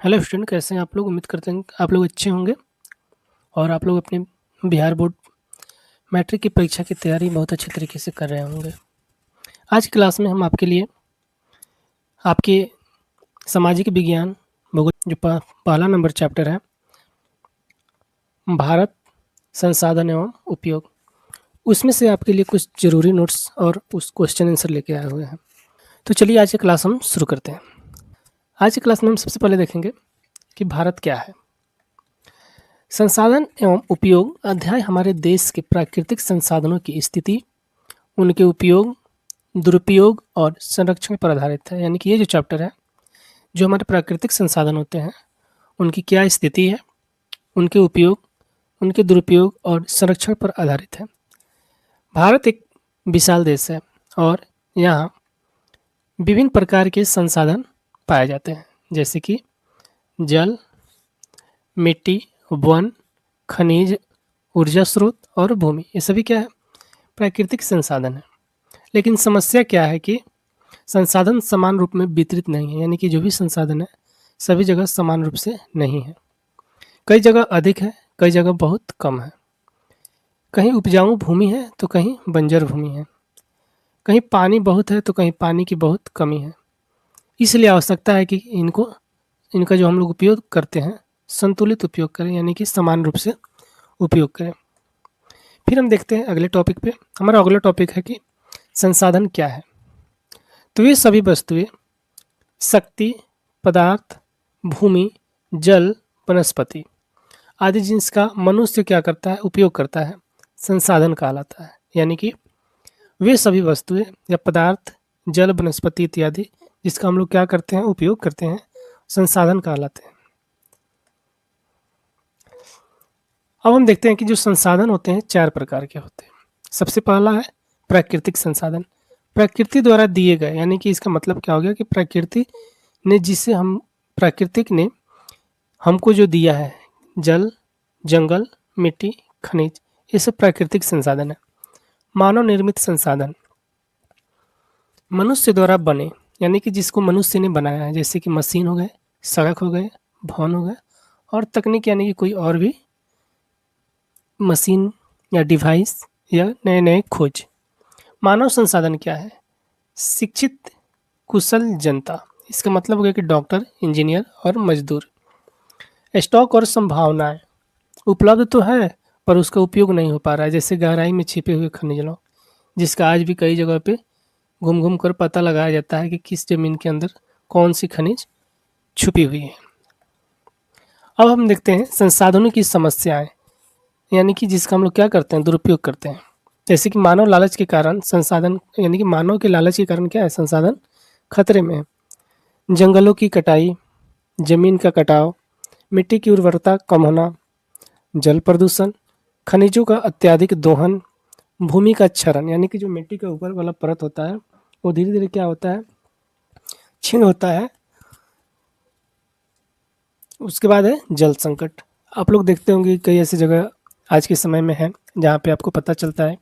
Hello student, कैसे हैं आप लोग। उम्मीद करते हैं आप लोग अच्छे होंगे और आप लोग अपने बिहार बोर्ड मैट्रिक की परीक्षा की तैयारी बहुत अच्छे तरीके से कर रहे होंगे। आज की क्लास में हम आपके लिए आपके सामाजिक विज्ञान भूगोल जो पहला नंबर चैप्टर है, भारत संसाधन एवं उपयोग, उसमें से आपके लिए कुछ ज़रूरी नोट्स और उस क्वेश्चन आंसर लेके आए हुए हैं। तो चलिए आज की क्लास हम शुरू करते हैं। आज की क्लास में हम सबसे पहले देखेंगे कि भारत क्या है। संसाधन एवं उपयोग अध्याय हमारे देश के प्राकृतिक संसाधनों की स्थिति, उनके उपयोग, दुरुपयोग और संरक्षण पर आधारित है। यानी कि ये जो चैप्टर है, जो हमारे प्राकृतिक संसाधन होते हैं उनकी क्या स्थिति है, उनके उपयोग, उनके दुरुपयोग और संरक्षण पर आधारित है। भारत एक विशाल देश है और यहाँ विभिन्न प्रकार के संसाधन पाए जाते हैं, जैसे कि जल, मिट्टी, वन, खनिज, ऊर्जा स्रोत और भूमि। ये सभी क्या है? प्राकृतिक संसाधन है। लेकिन समस्या क्या है कि संसाधन समान रूप में वितरित नहीं है। यानी कि जो भी संसाधन है सभी जगह समान रूप से नहीं है। कई जगह अधिक है, कई जगह बहुत कम है। कहीं उपजाऊ भूमि है तो कहीं बंजर भूमि है। कहीं पानी बहुत है तो कहीं पानी की बहुत कमी है। इसलिए आवश्यकता है कि इनका जो हम लोग उपयोग करते हैं संतुलित उपयोग करें, यानी कि समान रूप से उपयोग करें। फिर हम देखते हैं अगले टॉपिक पे। हमारा अगला टॉपिक है कि संसाधन क्या है। तो ये सभी वस्तुएं, शक्ति, पदार्थ, भूमि, जल, वनस्पति आदि जिनका मनुष्य क्या करता है, उपयोग करता है, संसाधन कहलाता है। यानी कि वे सभी वस्तुएं या पदार्थ, जल, वनस्पति इत्यादि जिसका हम लोग क्या करते हैं, उपयोग करते हैं, संसाधन कहलाते हैं। अब हम देखते हैं कि जो संसाधन होते हैं चार प्रकार के होते हैं। सबसे पहला है प्राकृतिक संसाधन। प्रकृति द्वारा दिए गए, यानी कि इसका मतलब क्या हो गया कि प्राकृतिक ने हमको जो दिया है, जल, जंगल, मिट्टी, खनिज, ये सब प्राकृतिक संसाधन है। मानव निर्मित संसाधन, मनुष्य द्वारा बने, यानी कि जिसको मनुष्य ने बनाया है, जैसे कि मशीन हो गए, सड़क हो गए, भवन हो गए और तकनीक, यानी कि कोई और भी मशीन या डिवाइस या नए नए खोज। मानव संसाधन क्या है? शिक्षित कुशल जनता, इसका मतलब हो गया कि डॉक्टर, इंजीनियर और मजदूर। स्टॉक और संभावनाएं, उपलब्ध तो है पर उसका उपयोग नहीं हो पा रहा है, जैसे गहराई में छिपे हुए खनिजों, जिसका आज भी कई जगह पे घूम घूम कर पता लगाया जाता है कि किस जमीन के अंदर कौन सी खनिज छुपी हुई है। अब हम देखते हैं संसाधनों की समस्याएं, यानी कि जिसका हम लोग क्या करते हैं, दुरुपयोग करते हैं। जैसे कि मानव लालच के कारण संसाधन, यानी कि मानव के लालच के कारण क्या है, संसाधन खतरे में है। जंगलों की कटाई, जमीन का कटाव, मिट्टी की उर्वरता कम होना, जल प्रदूषण, खनिजों का अत्यधिक दोहन, भूमि का क्षरण, यानी कि जो मिट्टी के ऊपर वाला परत होता है वो धीरे धीरे क्या होता है, क्षीण होता है। उसके बाद है जल संकट। आप लोग देखते होंगे कई ऐसी जगह आज के समय में है जहाँ पे आपको पता चलता है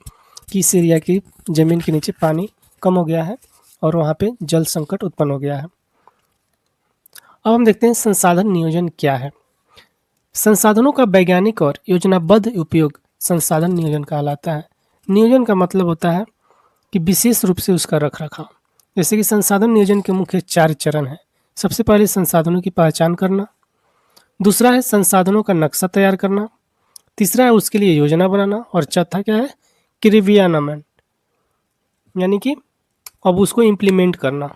कि इस एरिया की ज़मीन के नीचे पानी कम हो गया है और वहाँ पे जल संकट उत्पन्न हो गया है। अब हम देखते हैं संसाधन नियोजन क्या है। संसाधनों का वैज्ञानिक और योजनाबद्ध उपयोग संसाधन नियोजन कहलाता है। नियोजन का मतलब होता है कि विशेष रूप से उसका रखरखाव। जैसे कि संसाधन नियोजन के मुख्य 4 चरण हैं। सबसे पहले संसाधनों की पहचान करना, दूसरा है संसाधनों का नक्शा तैयार करना, तीसरा है उसके लिए योजना बनाना और चौथा क्या है, क्रियान्वयन, यानी कि अब उसको इम्प्लीमेंट करना।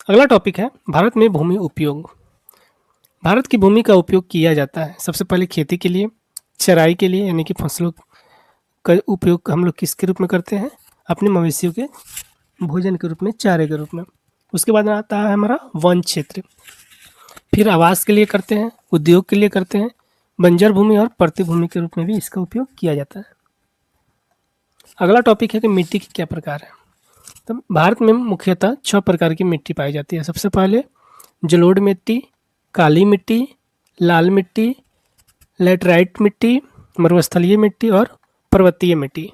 अगला टॉपिक है भारत में भूमि उपयोग। भारत की भूमि का उपयोग किया जाता है सबसे पहले खेती के लिए, चराई के लिए, यानी कि फसलों का उपयोग हम लोग किसके रूप में करते हैं, अपने मवेशियों के भोजन के रूप में, चारे के रूप में। उसके बाद आता है हमारा वन क्षेत्र, फिर आवास के लिए करते हैं, उद्योग के लिए करते हैं, बंजर भूमि और प्रति भूमि के रूप में भी इसका उपयोग किया जाता है। अगला टॉपिक है कि मिट्टी के क्या प्रकार है। तो भारत में मुख्यतः 6 प्रकार की मिट्टी पाई जाती है। सबसे पहले जलोढ़ मिट्टी, काली मिट्टी, लाल मिट्टी, लैटराइट मिट्टी, मरुस्थलीय मिट्टी और पर्वतीय मिट्टी।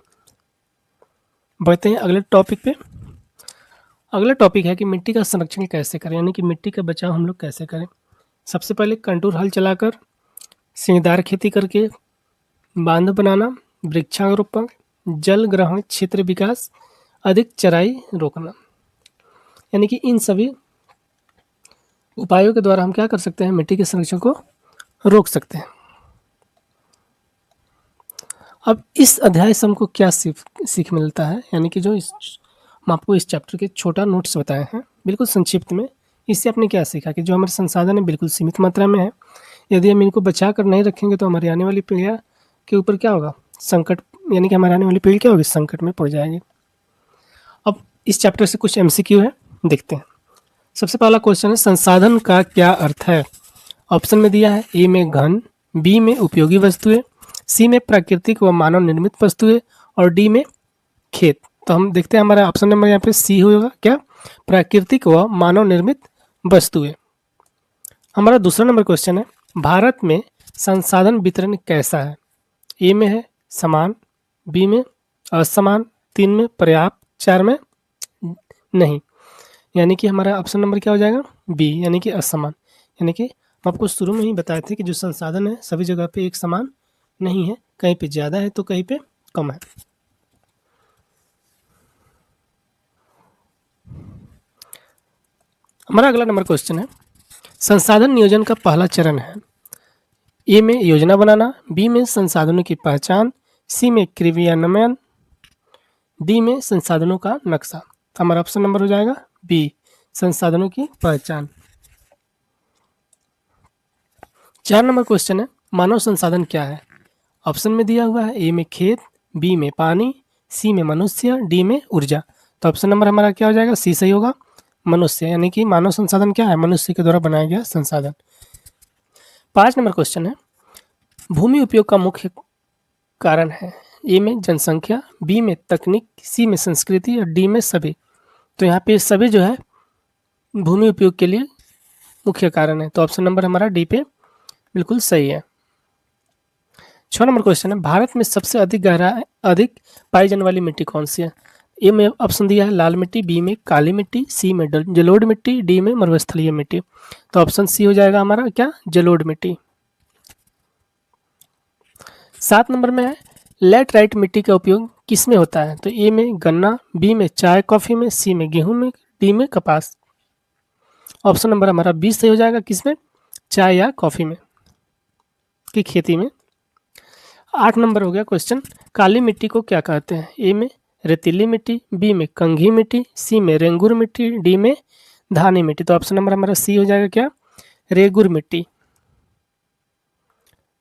बढ़ते हैं अगले टॉपिक पे। अगला टॉपिक है कि मिट्टी का संरक्षण कैसे करें, यानी कि मिट्टी का बचाव हम लोग कैसे करें। सबसे पहले कंटूर हल चलाकर, सीढ़ीदार खेती करके, बांध बनाना, वृक्षारोपण, जल ग्रहण क्षेत्र विकास, अधिक चराई रोकना, यानी कि इन सभी उपायों के द्वारा हम क्या कर सकते हैं, मिट्टी के संरक्षण को रोक सकते हैं। अब इस अध्याय से हमको क्या सीख मिलता है, यानी कि जो हम आपको इस चैप्टर के छोटा नोट्स बताए हैं बिल्कुल संक्षिप्त में, इससे आपने क्या सीखा कि जो हमारे संसाधन है बिल्कुल सीमित मात्रा में है। यदि हम इनको बचा कर नहीं रखेंगे तो हमारी आने वाली पीढ़ियाँ के ऊपर क्या होगा, संकट, यानी कि हमारी आने वाली पीढ़ी क्या होगी, संकट में पड़ जाएगी। अब इस चैप्टर से कुछ MCQ है, देखते हैं। सबसे पहला क्वेश्चन है, संसाधन का क्या अर्थ है। ऑप्शन में दिया है, ए में घन, बी में उपयोगी वस्तुएं, सी में प्राकृतिक व मानव निर्मित वस्तुएं और डी में खेत। तो हम देखते हैं हमारा ऑप्शन नंबर यहाँ पे सी होगा, क्या, प्राकृतिक व मानव निर्मित वस्तुएं। हमारा दूसरा नंबर क्वेश्चन है, भारत में संसाधन वितरण कैसा है। ए में है समान, बी में असमान, 3 में पर्याप्त, 4 में नहीं, यानी कि हमारा ऑप्शन नंबर क्या हो जाएगा, बी, यानी कि असमान। यानी कि हम आपको शुरू में ही बताए थे कि जो संसाधन है सभी जगह पे एक समान नहीं है, कहीं पे ज़्यादा है तो कहीं पे कम है। हमारा अगला नंबर क्वेश्चन है, संसाधन नियोजन का पहला चरण है। ए में योजना बनाना, बी में संसाधनों की पहचान, सी में क्रियान्वयन, डी में संसाधनों का नक्शा। हमारा ऑप्शन नंबर हो जाएगा बी, संसाधनों की पहचान। 4 नंबर क्वेश्चन है, मानव संसाधन क्या है। ऑप्शन में दिया हुआ है, ए में खेत, बी में पानी, सी में मनुष्य, डी में ऊर्जा। तो ऑप्शन नंबर हमारा क्या हो जाएगा, सी सही होगा, मनुष्य, यानी कि मानव संसाधन क्या है, मनुष्य के द्वारा बनाया गया संसाधन। 5 नंबर क्वेश्चन है, भूमि उपयोग का मुख्य कारण है। ए में जनसंख्या, बी में तकनीक, सी में संस्कृति और डी में सभी। तो यहाँ पे सभी जो है भूमि उपयोग के लिए मुख्य कारण है, तो ऑप्शन नंबर हमारा डी पे बिल्कुल सही है। 6 नंबर क्वेश्चन है, भारत में सबसे अधिक पाई जाने वाली मिट्टी कौन सी है। ए में ऑप्शन दिया है लाल मिट्टी, बी में काली मिट्टी, सी में जलोढ़ मिट्टी, डी में मरुस्थलीय मिट्टी। तो ऑप्शन सी हो जाएगा हमारा क्या, जलोढ़ मिट्टी। 7 नंबर में है, लैटराइट मिट्टी का उपयोग किस में होता है। तो ए में गन्ना, बी में चाय कॉफ़ी में, सी में गेहूं में, डी में कपास। ऑप्शन नंबर हमारा बी सही हो जाएगा, किस में, चाय या कॉफ़ी में की खेती में। 8 नंबर हो गया क्वेश्चन, काली मिट्टी को क्या कहते हैं। ए में रेतीली मिट्टी, बी में कंघी मिट्टी, सी में रेंगुर मिट्टी, डी में धानी मिट्टी। तो ऑप्शन नंबर हमारा सी हो जाएगा क्या, रेगुर मिट्टी।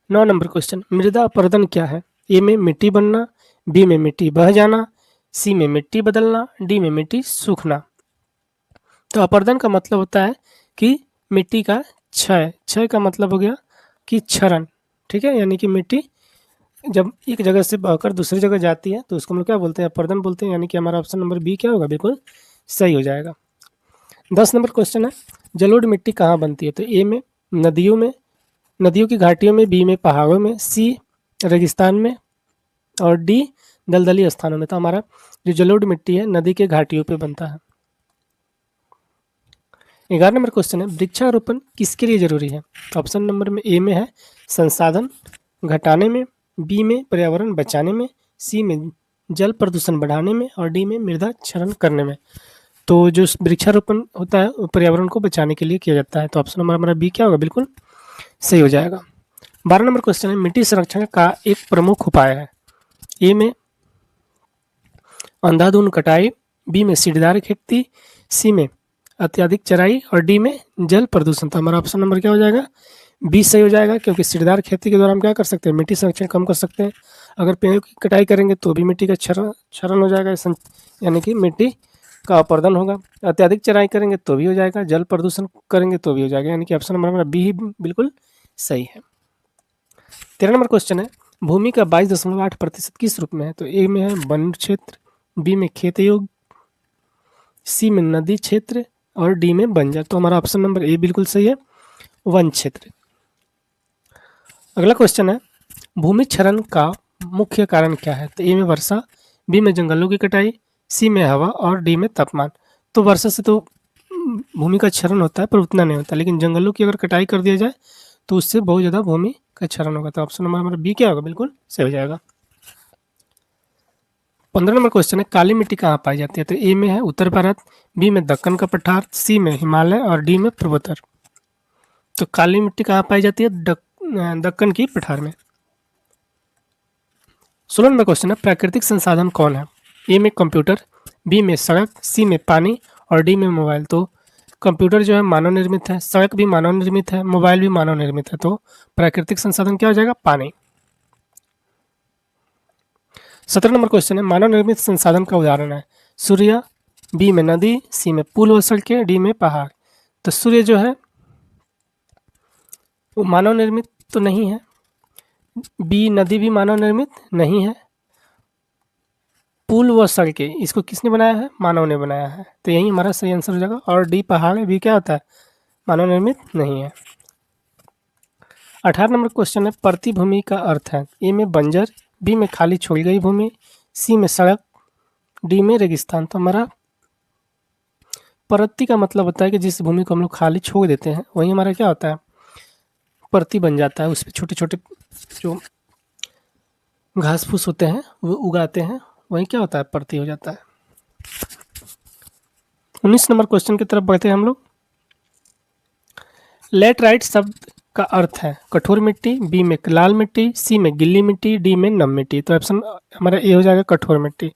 9 नंबर क्वेश्चन, मृदा अपरदन क्या है। ए में मिट्टी बनना, बी में मिट्टी बह जाना, सी में मिट्टी बदलना, डी में मिट्टी सूखना। तो अपरदन का मतलब होता है कि मिट्टी का क्षय, क्षय का मतलब हो गया कि क्षरण, ठीक है, यानी कि मिट्टी जब एक जगह से बहकर दूसरी जगह जाती है तो उसको हम लोग क्या बोलते हैं, अपरदन बोलते हैं, यानी कि हमारा ऑप्शन नंबर बी क्या होगा, बिल्कुल सही हो जाएगा। 10 नंबर क्वेश्चन है, जलोढ़ मिट्टी कहाँ बनती है। तो ए में नदियों में, नदियों की घाटियों में, बी में पहाड़ों में, सी रेगिस्तान में और डी दलदली स्थानों में। तो हमारा जो जलोढ़ मिट्टी है नदी के घाटियों पे बनता है। 11 नंबर क्वेश्चन है, वृक्षारोपण किसके लिए जरूरी है। ऑप्शन नंबर में ए में है संसाधन घटाने में, बी में पर्यावरण बचाने में, सी में जल प्रदूषण बढ़ाने में और डी में मृदा क्षरण करने में। तो जो वृक्षारोपण होता है वो पर्यावरण को बचाने के लिए किया जाता है। तो ऑप्शन नंबर हमारा बी क्या होगा, बिल्कुल सही हो जाएगा। 12 नंबर क्वेश्चन है, मिट्टी संरक्षण का एक प्रमुख उपाय है। ए में अंधाधुंध कटाई, बी में सीढ़ीदार खेती, सी में अत्यधिक चराई और डी में जल प्रदूषण। तो हमारा ऑप्शन नंबर क्या हो जाएगा, बी सही हो जाएगा, क्योंकि सीढ़ीदार खेती के द्वारा हम क्या कर सकते हैं, मिट्टी संरक्षण कम कर सकते हैं। अगर पेड़ों की कटाई करेंगे तो भी मिट्टी का क्षरण हो जाएगा, यानी कि मिट्टी का अपरदन होगा। अत्यधिक चराई करेंगे तो भी हो जाएगा, जल प्रदूषण करेंगे तो भी हो जाएगा, यानी कि ऑप्शन नंबर हमारा बी ही बिल्कुल सही है। 13 नंबर क्वेश्चन है, भूमि का 22.8% किस रूप में है। तो ए में है वन क्षेत्र, बी में खेत योग्य, सी में नदी क्षेत्र और डी में बंजर। तो हमारा ऑप्शन नंबर ए बिल्कुल सही है, वन क्षेत्र। अगला क्वेश्चन है, भूमि क्षरण का मुख्य कारण क्या है। तो ए में वर्षा, बी में जंगलों की कटाई, सी में हवा और डी में तापमान। तो वर्षा से तो भूमि का क्षरण होता है पर उतना नहीं होता, लेकिन जंगलों की अगर कटाई कर दिया जाए तो उससे बहुत ज़्यादा भूमि का क्षरण होगा। तो ऑप्शन नंबर हमारा बी क्या होगा, बिल्कुल सही हो जाएगा। 15 नंबर क्वेश्चन है, काली मिट्टी कहाँ पाई जाती है? तो ए में है उत्तर भारत, बी में दक्कन का पठार, सी में हिमालय और डी में पूर्वोत्तर। तो काली मिट्टी कहाँ पाई जाती है? दक्कन की पठार में। 16 नंबर क्वेश्चन है, प्राकृतिक संसाधन कौन है? ए में कंप्यूटर, बी में सड़क, सी में पानी और डी में मोबाइल। तो कंप्यूटर जो है मानव निर्मित है, सड़क भी मानव निर्मित है, मोबाइल भी मानव निर्मित है। तो प्राकृतिक संसाधन क्या हो जाएगा? पानी। 17 नंबर क्वेश्चन है, मानव निर्मित संसाधन का उदाहरण है? सूर्य, बी में नदी, सी में पुल व सड़कें, डी में पहाड़। तो सूर्य जो है वो मानव निर्मित तो नहीं है, बी नदी भी मानव निर्मित नहीं है, पुल व सड़कें इसको किसने बनाया है? मानव ने बनाया है। तो यही हमारा सही आंसर हो जाएगा। और डी पहाड़ भी क्या होता है? मानव निर्मित नहीं है। 18 नंबर क्वेश्चन है, परती भूमि का अर्थ है? ए में बंजर, बी में खाली छोड़ी गई भूमि, सी में सड़क, डी में रेगिस्तान। तो हमारा परती का मतलब होता है कि जिस भूमि को हम लोग खाली छोड़ देते हैं वही हमारा क्या होता है? परती बन जाता है। उस पर छोटे छोटे जो घास फूस होते हैं वो उगाते हैं, वही क्या होता है? परती हो जाता है। 19 नंबर क्वेश्चन की तरफ बढ़ते हैं हम लोग। लेटराइट शब्द का अर्थ है? कठोर मिट्टी, बी में लाल मिट्टी, सी में गीली मिट्टी, डी में नम मिट्टी। तो ऑप्शन हमारा ए हो जाएगा, कठोर मिट्टी।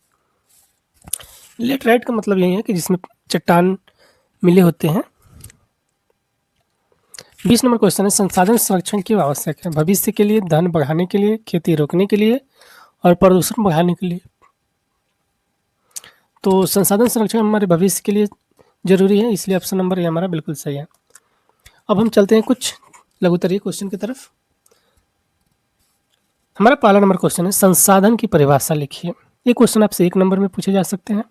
लेटराइट का मतलब यही है कि जिसमें चट्टान मिले होते हैं। 20 नंबर क्वेश्चन है, संसाधन संरक्षण क्यों आवश्यक है? भविष्य के लिए, धन बढ़ाने के लिए, खेती रोकने के लिए और प्रदूषण बढ़ाने के लिए। तो संसाधन संरक्षण हमारे भविष्य के लिए जरूरी है, इसलिए ऑप्शन नंबर ए हमारा बिल्कुल सही है। अब हम चलते हैं कुछ लघुत्तरीय क्वेश्चन की तरफ। हमारा पहला नंबर क्वेश्चन है, संसाधन की परिभाषा लिखिए। ये क्वेश्चन आपसे 1 नंबर में पूछे जा सकते हैं।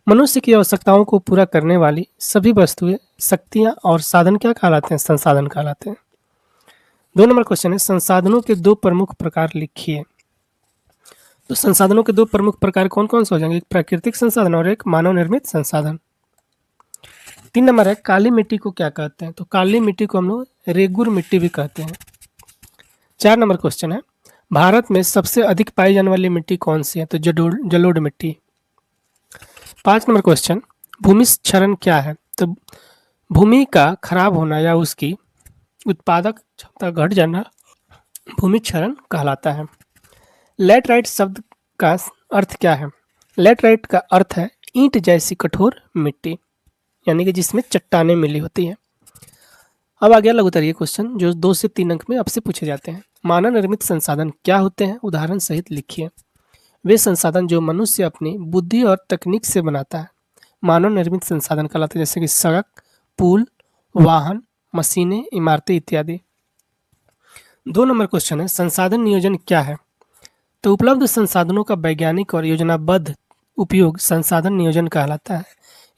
मनुष्य की आवश्यकताओं को पूरा करने वाली सभी वस्तुएं, शक्तियां और साधन क्या कहलाते हैं? संसाधन कहलाते हैं। 2 नंबर क्वेश्चन है, संसाधनों के 2 प्रमुख प्रकार लिखिए। तो संसाधनों के 2 प्रमुख प्रकार कौन कौन से हो जाएंगे? एक प्राकृतिक संसाधन और एक मानव निर्मित संसाधन। 3 नंबर है, काली मिट्टी को क्या कहते हैं? तो काली मिट्टी को हम लोग रेगुर मिट्टी भी कहते हैं। 4 नंबर क्वेश्चन है, भारत में सबसे अधिक पाई जाने वाली मिट्टी कौन सी है? तो जलोढ़ मिट्टी। 5 नंबर क्वेश्चन, भूमि क्षरण क्या है? तो भूमि का खराब होना या उसकी उत्पादक क्षमता घट जाना भूमि क्षरण कहलाता है। लेटराइट शब्द का अर्थ क्या है? लेटराइट का अर्थ है ईंट जैसी कठोर मिट्टी, यानी कि जिसमें चट्टानें मिली होती हैं। अब आ गया लघुत्तरीय क्वेश्चन जो 2 से 3 अंक में आपसे पूछे जाते हैं। मानव निर्मित संसाधन क्या होते हैं? उदाहरण सहित लिखिए। वे संसाधन जो मनुष्य अपनी बुद्धि और तकनीक से बनाता है मानव निर्मित संसाधन कहलाते हैं, जैसे कि सड़क, पुल, वाहन, मशीनें, इमारतें इत्यादि। 2 नंबर क्वेश्चन है, संसाधन नियोजन क्या है? तो उपलब्ध संसाधनों का वैज्ञानिक और योजनाबद्ध उपयोग संसाधन नियोजन कहलाता है।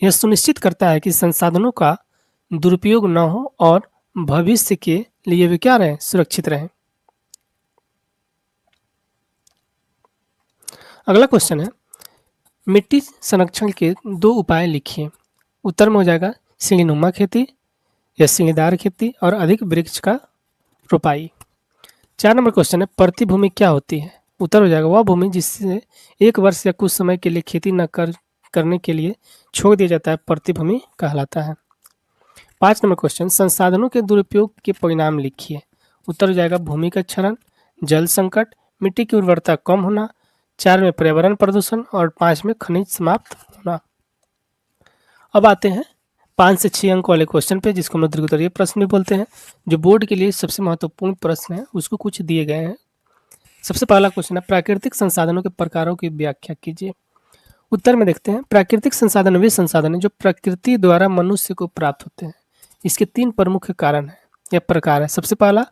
यह सुनिश्चित करता है कि संसाधनों का दुरुपयोग न हो और भविष्य के लिए वे क्या रहें? सुरक्षित रहें। अगला क्वेश्चन है, मिट्टी संरक्षण के 2 उपाय लिखिए। उत्तर में हो जाएगा सीढ़ीनुमा खेती या सीढ़ीदार खेती और अधिक वृक्ष का रोपाई। 4 नंबर क्वेश्चन है, परती भूमि क्या होती है? उत्तर हो जाएगा वह भूमि जिससे एक वर्ष या कुछ समय के लिए खेती न करने के लिए छोड़ दिया जाता है, परती भूमि कहलाता है। 5 नंबर क्वेश्चन, संसाधनों के दुरुपयोग के परिणाम लिखिए। उत्तर हो जाएगा भूमि का क्षरण, जल संकट, मिट्टी की उर्वरता कम होना, 4 में पर्यावरण प्रदूषण और 5 में खनिज समाप्त होना। अब आते हैं 5 से 6 अंक वाले क्वेश्चन पे, जिसको हम लघुत्तरीय प्रश्न भी बोलते हैं, जो बोर्ड के लिए सबसे महत्वपूर्ण प्रश्न है। उसको कुछ दिए गए हैं। सबसे पहला क्वेश्चन है, प्राकृतिक संसाधनों के प्रकारों की व्याख्या कीजिए। उत्तर में देखते हैं, प्राकृतिक संसाधन वे संसाधन हैं जो प्रकृति द्वारा मनुष्य को प्राप्त होते हैं। इसके 3 प्रमुख कारण हैं या प्रकार है। सबसे पहला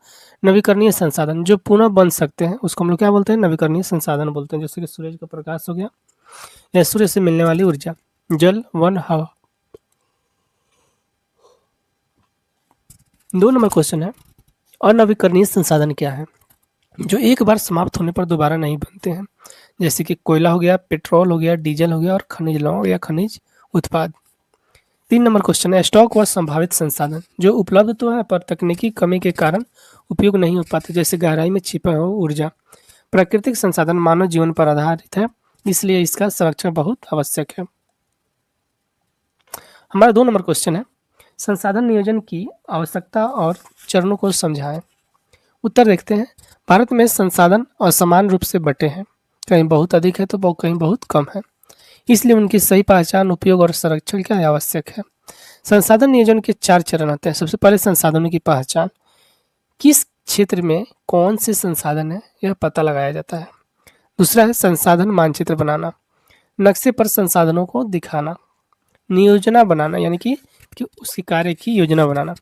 नवीकरणीय संसाधन जो पुनः बन सकते हैं, उसको हम लोग क्या बोलते हैं? नवीकरणीय संसाधन बोलते हैं, जैसे कि सूरज का प्रकाश हो गया या सूर्य से मिलने वाली ऊर्जा, जल, वन, हवा। 2 नंबर क्वेश्चन है, अनवीकरणीय संसाधन क्या है? जो एक बार समाप्त होने पर दोबारा नहीं बनते हैं, जैसे कि कोयला हो गया, पेट्रोल हो गया, डीजल हो गया और खनिज लौह या खनिज उत्पाद। 3 नंबर क्वेश्चन है, स्टॉक व संभावित संसाधन जो उपलब्ध तो है पर तकनीकी कमी के कारण उपयोग नहीं हो पाते, जैसे गहराई में छिपा हो ऊर्जा। प्राकृतिक संसाधन मानव जीवन पर आधारित है, इसलिए इसका संरक्षण बहुत आवश्यक है। हमारा 2 नंबर क्वेश्चन है, संसाधन नियोजन की आवश्यकता और चरणों को समझाएं। उत्तर देखते हैं। भारत में संसाधन असमान रूप से बटे हैं, कहीं बहुत अधिक है तो कहीं बहुत कम है, इसलिए उनकी सही पहचान, उपयोग और संरक्षण क्या आवश्यक है। संसाधन नियोजन के 4 चरण होते हैं। सबसे पहले संसाधनों की पहचान, किस क्षेत्र में कौन से संसाधन है यह पता लगाया जाता है। दूसरा है संसाधन मानचित्र बनाना, नक्शे पर संसाधनों को दिखाना। नियोजना बनाना यानी कि उसकी कार्य की योजना बनाना।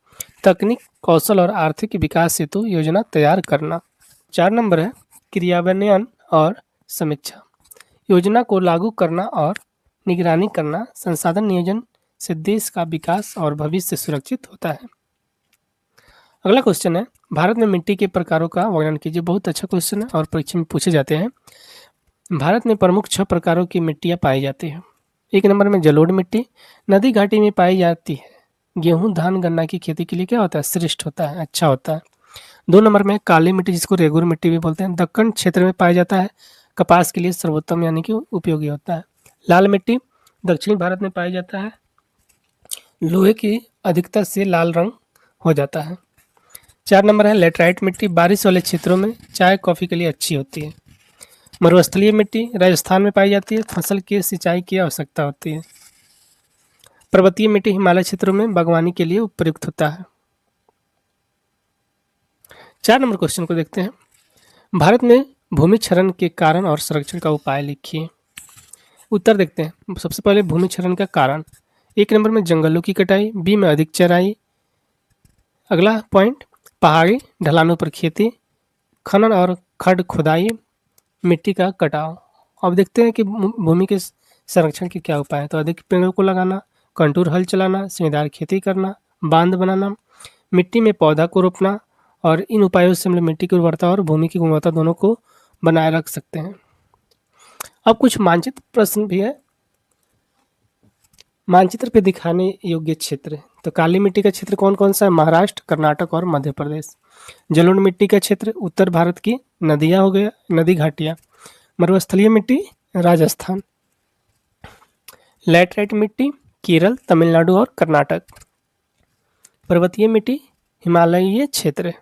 तकनीक, कौशल और आर्थिक विकास हेतु योजना तैयार करना। 4 नंबर है क्रियान्वयन और समीक्षा, योजना को लागू करना और निगरानी करना। संसाधन नियोजन से देश का विकास और भविष्य सुरक्षित होता है। अगला क्वेश्चन है, भारत में मिट्टी के प्रकारों का वर्णन कीजिए। बहुत अच्छा क्वेश्चन है और परीक्षा में पूछे जाते हैं। भारत में प्रमुख 6 प्रकारों की मिट्टियाँ पाई जाती हैं। 1 नंबर में जलोढ़ मिट्टी, नदी घाटी में पाई जाती है। गेहूं, धान, गन्ना की खेती के लिए क्या होता है, श्रेष्ठ होता है, अच्छा होता है। 2 नंबर में काली मिट्टी, जिसको रेगुर मिट्टी भी बोलते हैं, दक्कन क्षेत्र में पाया जाता है, कपास के लिए सर्वोत्तम यानी कि उपयोगी होता है। लाल मिट्टी दक्षिणी भारत में पाया जाता है, लोहे की अधिकता से लाल रंग हो जाता है। 4 नंबर है लेटराइट मिट्टी, बारिश वाले क्षेत्रों में चाय कॉफ़ी के लिए अच्छी होती है। मरुस्थलीय मिट्टी राजस्थान में पाई जाती है, फसल की सिंचाई की आवश्यकता होती है। पर्वतीय मिट्टी हिमालय क्षेत्रों में बागवानी के लिए उपयुक्त होता है। 4 नंबर क्वेश्चन को देखते हैं। भारत में भूमि क्षरण के कारण और संरक्षण का उपाय लिखिए। उत्तर देखते हैं। सबसे पहले भूमि क्षरण का कारण, 1 नंबर में जंगलों की कटाई, बी में अधिक चराई। अगला पॉइंट, पहाड़ी ढलानों पर खेती, खनन और खड्ड खुदाई, मिट्टी का कटाव। अब देखते हैं कि भूमि के संरक्षण के क्या उपाय हैं। तो अधिक पेड़ों को लगाना, कंटूर हल चलाना, सीढ़ीदार खेती करना, बांध बनाना, मिट्टी में पौधा को रोपना, और इन उपायों से हम लोग मिट्टी की उर्वरता और भूमि की गुणवत्ता दोनों को बनाए रख सकते हैं। अब कुछ मानचित्र प्रश्न भी है। मानचित्र पे दिखाने योग्य क्षेत्र, तो काली मिट्टी का क्षेत्र कौन कौन सा है, महाराष्ट्र, कर्नाटक और मध्य प्रदेश। जलोढ़ मिट्टी का क्षेत्र उत्तर भारत की नदियाँ हो गया, नदी घाटियाँ। मरुस्थलीय मिट्टी राजस्थान। लैटराइट मिट्टी केरल, तमिलनाडु और कर्नाटक। पर्वतीय मिट्टी हिमालयीय क्षेत्र।